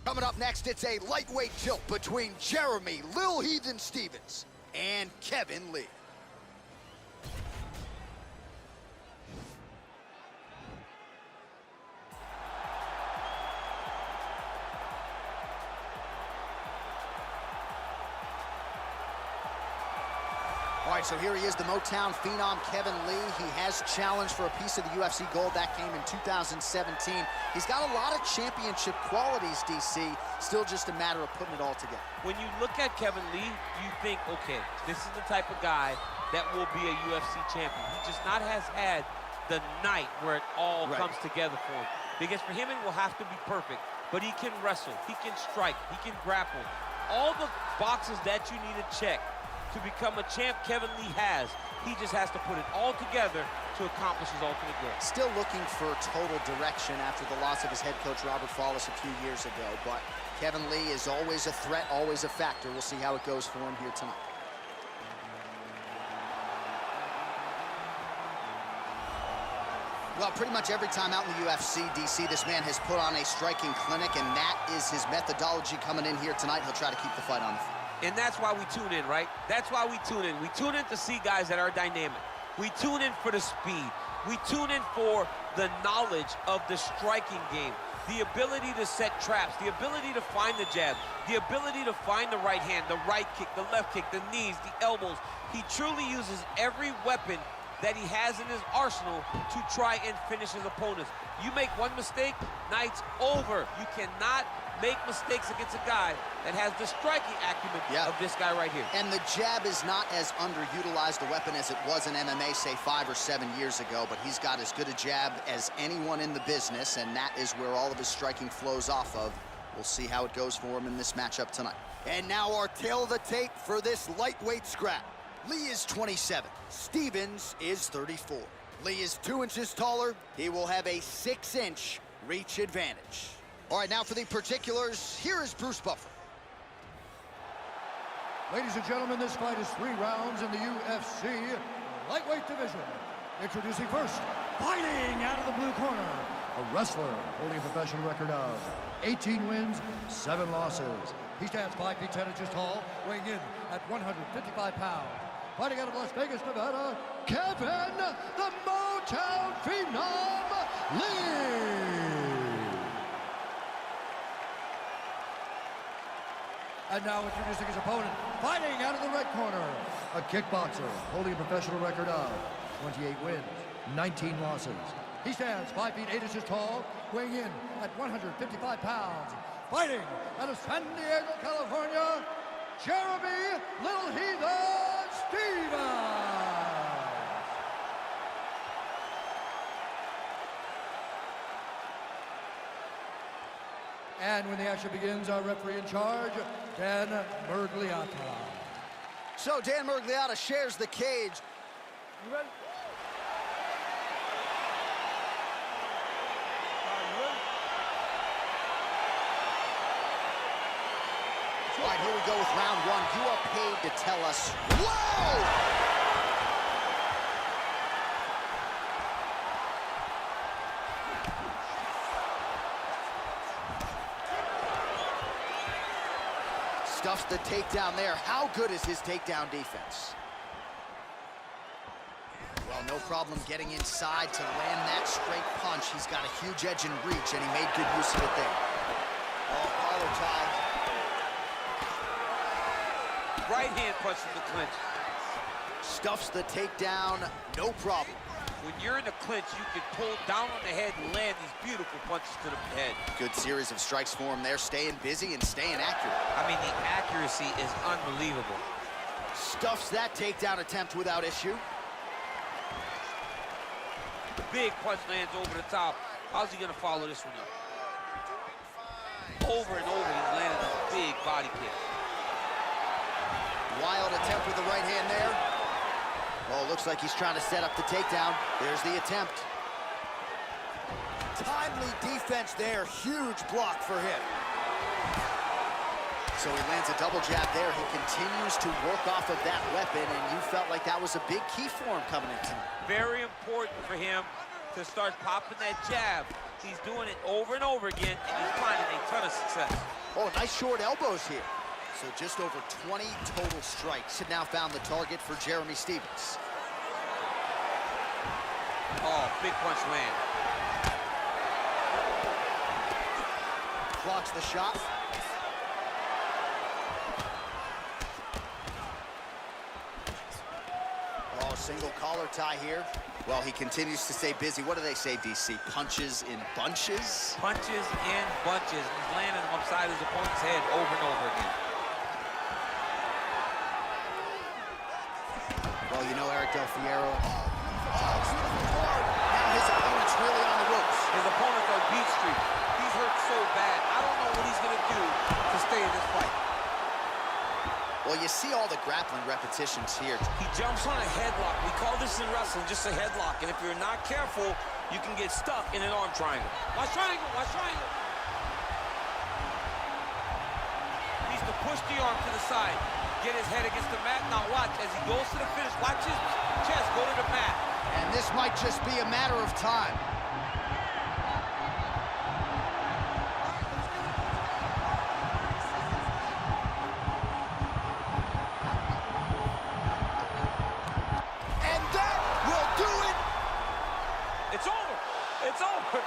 Coming up next, it's a lightweight tilt between Jeremy Lil Heathen Stevens and Kevin Lee. All right, so here he is, the Motown phenom, Kevin Lee. He has challenged for a piece of the UFC gold. That came in 2017. He's got a lot of championship qualities, DC. Still just a matter of putting it all together. When you look at Kevin Lee, you think, okay, this is the type of guy that will be a UFC champion. He just not has had the night where it all comes together for him. Because for him, it will have to be perfect. But he can wrestle, he can strike, he can grapple. All the boxes that you need to check to become a champ, Kevin Lee has. He just has to put it all together to accomplish his ultimate goal. Still looking for total direction after the loss of his head coach, Robert Follis, a few years ago. But Kevin Lee is always a threat, always a factor. We'll see how it goes for him here tonight. Well, pretty much every time out in the UFC, DC, this man has put on a striking clinic, and that is his methodology coming in here tonight. He'll try to keep the fight on the feet. And that's why we tune in, right? That's why we tune in. We tune in to see guys that are dynamic. We tune in for the speed. We tune in for the knowledge of the striking game, the ability to set traps, the ability to find the jab, the ability to find the right hand, the right kick, the left kick, the knees, the elbows. He truly uses every weapon that he has in his arsenal to try and finish his opponents. You make one mistake, night's over. You cannot make mistakes against a guy that has the striking acumen of this guy right here. And the jab is not as underutilized a weapon as it was in MMA, say 5 or 7 years ago, but he's got as good a jab as anyone in the business, and that is where all of his striking flows off of. We'll see how it goes for him in this matchup tonight. And now our tail of the tape for this lightweight scrap. Lee is 27, Stevens is 34. Lee is 2 inches taller. He will have a 6-inch reach advantage. All right, now for the particulars, here is Bruce Buffer. Ladies and gentlemen, this fight is 3 rounds in the UFC lightweight division. Introducing first, fighting out of the blue corner, a wrestler holding a professional record of 18 wins, 7 losses. He stands 5 feet 10 inches tall, weighing in at 155 pounds. Fighting out of Las Vegas, Nevada, Kevin, the Motown phenom, Lee. And now introducing his opponent, fighting out of the red corner, a kickboxer holding a professional record of 28 wins, 19 losses. He stands 5 feet 8 inches tall, weighing in at 155 pounds. Fighting out of San Diego, California, Jeremy Lil Heathen Stevens. And when the action begins, our referee in charge, Dan Murgliata. So Dan Murgliata shares the cage. You ready? All right, here we go with round 1. You are paid to tell us. Whoa! Stuffs the takedown there. How good is his takedown defense? Well, no problem getting inside to land that straight punch. He's got a huge edge and reach, and he made good use of it there. Oh, collar tie. Right hand punch in the clinch. Stuffs the takedown, no problem. When you're in the clinch, you can pull down on the head and land these beautiful punches to the head. Good series of strikes for him there, staying busy and staying accurate. I mean, the accuracy is unbelievable. Stuffs that takedown attempt without issue. The big punch lands over the top. How's he gonna follow this one up? Over and over, he's landing a big body kick. Wild attempt with the right hand there. Oh, looks like he's trying to set up the takedown. There's the attempt. Timely defense there. Huge block for him. So he lands a double jab there. He continues to work off of that weapon, and you felt like that was a big key for him coming in tonight. Very important for him to start popping that jab. He's doing it over and over again, and he's finding a ton of success. Nice short elbows here. So just over 20 total strikes. Have now found the target for Jeremy Stephens. Oh, big punch land. Blocks the shot. Oh, single collar tie here. Well, he continues to stay busy. What do they say, DC? Punches in bunches? Punches in bunches. He's landing them upside his opponent's head over and over again. Well, you know Eric Del Fierro. Oh, beautiful guard. Now his opponent's really on the ropes. His opponent's on beat streak. He's hurt so bad. I don't know what he's going to do to stay in this fight. Well, you see all the grappling repetitions here. He jumps on a headlock. We call this in wrestling just a headlock. And if you're not careful, you can get stuck in an arm triangle. Watch triangle, watch triangle. He needs to push the arm to the side. Get his head against the mat. Now watch, as he goes to the finish, watch his chest go to the mat. And this might just be a matter of time. And that will do it. It's over. It's over.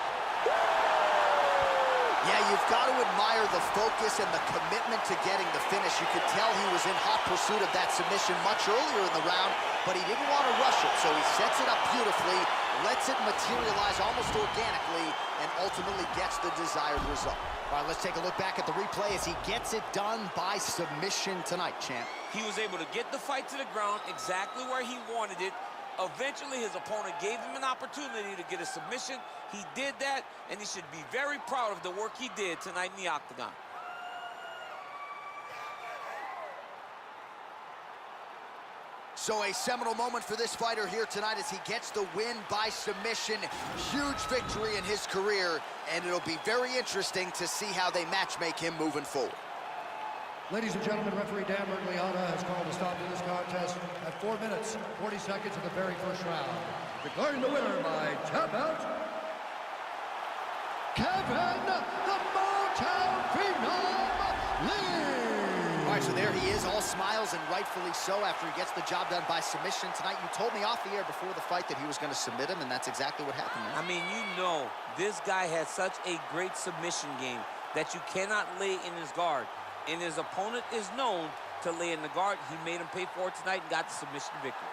Yeah, you've got to admire the focus and the commitment to getting the finish. You could tell he was in hot pursuit of that submission much earlier in the round, but he didn't want to rush it, so he sets it up beautifully, lets it materialize almost organically, and ultimately gets the desired result. All right, let's take a look back at the replay as he gets it done by submission tonight, champ. He was able to get the fight to the ground exactly where he wanted it. Eventually, his opponent gave him an opportunity to get a submission. He did that, and he should be very proud of the work he did tonight in the octagon. So a seminal moment for this fighter here tonight as he gets the win by submission. Huge victory in his career, and it'll be very interesting to see how they matchmake him moving forward. Ladies and gentlemen, referee Dan Mergliata has called a stop to this contest at 4 minutes, 40 seconds of the very first round. Declaring the winner by tap out, Kevin the Motown Phenom Lee. All right, so there he is, all smiles and rightfully so after he gets the job done by submission tonight. You told me off the air before the fight that he was going to submit him, and that's exactly what happened, man. I mean, you know, this guy has such a great submission game that you cannot lay in his guard. And his opponent is known to lay in the guard. He made him pay for it tonight and got the submission victory.